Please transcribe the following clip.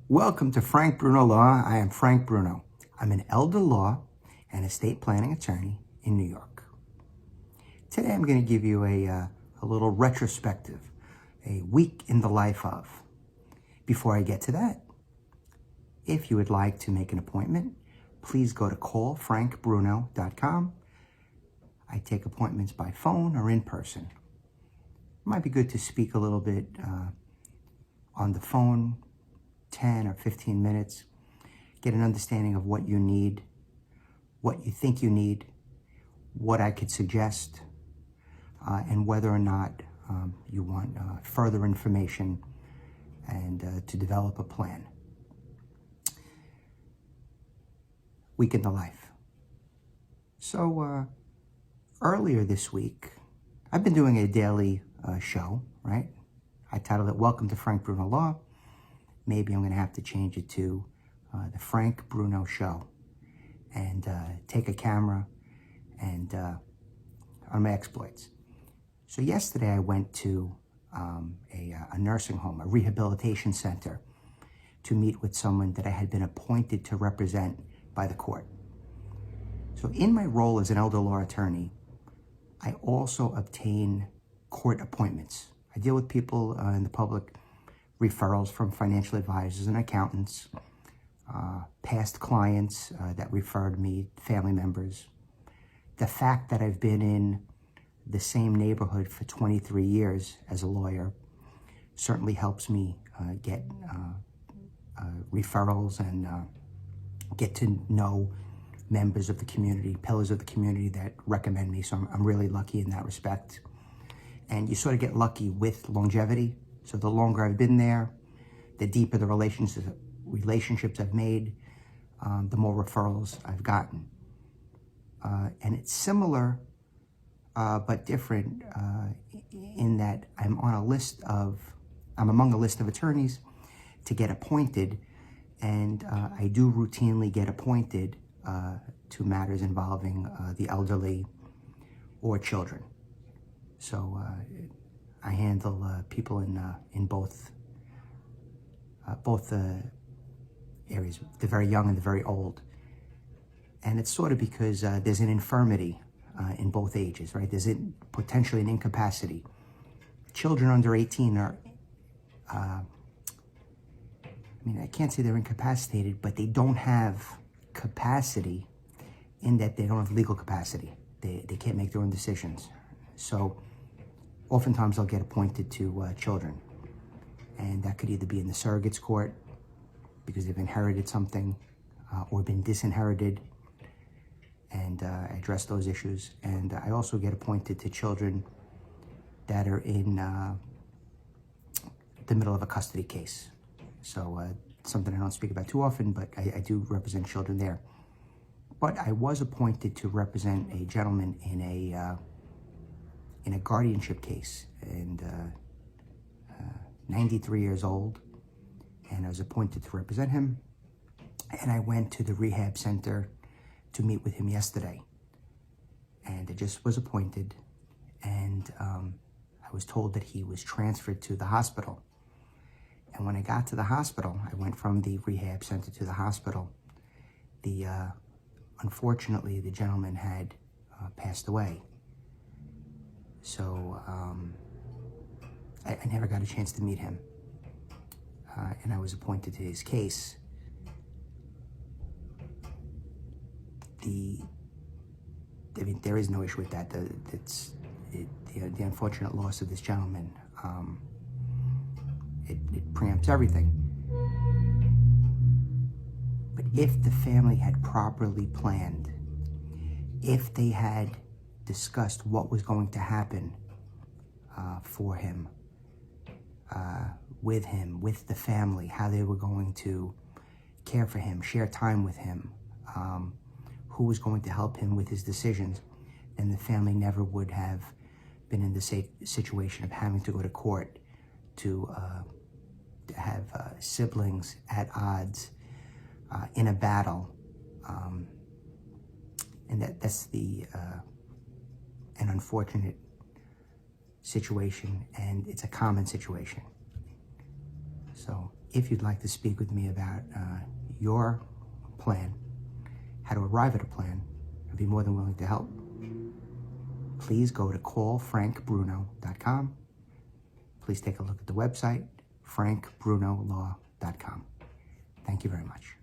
Welcome to Frank Bruno Law. I am Frank Bruno. I'm an elder law and estate planning attorney in New York. Today I'm going to give you a little retrospective, a week in the life of. Before I get to that, if you would like to make an appointment, please go to callfrankbruno.com. I take appointments by phone or in person. It might be good to speak a little bit on the phone, 10 or 15 minutes, get an understanding of what you need, what you think you need, what I could suggest, and whether or not you want further information and to develop a plan. Week in the life. So earlier this week, I've been doing a daily show, right? I titled it Welcome to Frank Bruno Law. Maybe I'm going to have to change it to the Frank Bruno Show and take a camera and on my exploits. So yesterday I went to a nursing home, a rehabilitation center, to meet with someone that I had been appointed to represent by the court. So in my role as an elder law attorney, I also obtain court appointments. I deal with people in the public, referrals from financial advisors and accountants, past clients that referred me, family members. The fact that I've been in the same neighborhood for 23 years as a lawyer certainly helps me get referrals and get to know members of the community, pillars of the community that recommend me. So I'm really lucky in that respect. And you sort of get lucky with longevity. So the longer I've been there, the deeper the relationships I've made, the more referrals I've gotten. And it's similar, but different in that I'm among a list of attorneys to get appointed, and I do routinely get appointed to matters involving the elderly or children. So I handle people in both areas, the very young and the very old. And it's sort of because there's an infirmity in both ages, right? There's potentially an incapacity. Children under 18 are, I can't say they're incapacitated, but they don't have capacity in that they don't have legal capacity. They can't make their own decisions. So oftentimes I'll get appointed to children. And that could either be in the surrogate's court because they've inherited something or been disinherited, and I address those issues. And I also get appointed to children that are in the middle of a custody case. So something I don't speak about too often, but I do represent children there. But I was appointed to represent a gentleman in a guardianship case, and 93 years old, and I was appointed to represent him. And I went to the rehab center to meet with him yesterday, and I just was appointed, and I was told that he was transferred to the hospital. And when I got to the hospital, I went from the rehab center to the hospital. Unfortunately, the gentleman had passed away. So I never got a chance to meet him, and I was appointed to his case. There is no issue with that. The unfortunate loss of this gentleman, it preempts everything. But if the family had properly planned, if they had discussed what was going to happen for him, with the family, how they were going to care for him, share time with him, who was going to help him with his decisions, then the family never would have been in the situation of having to go to court to have siblings at odds in a battle. And that's an unfortunate situation, and it's a common situation. So if you'd like to speak with me about your plan, how to arrive at a plan, I'd be more than willing to help. Please go to callfrankbruno.com. Please take a look at the website, frankbrunolaw.com. Thank you very much.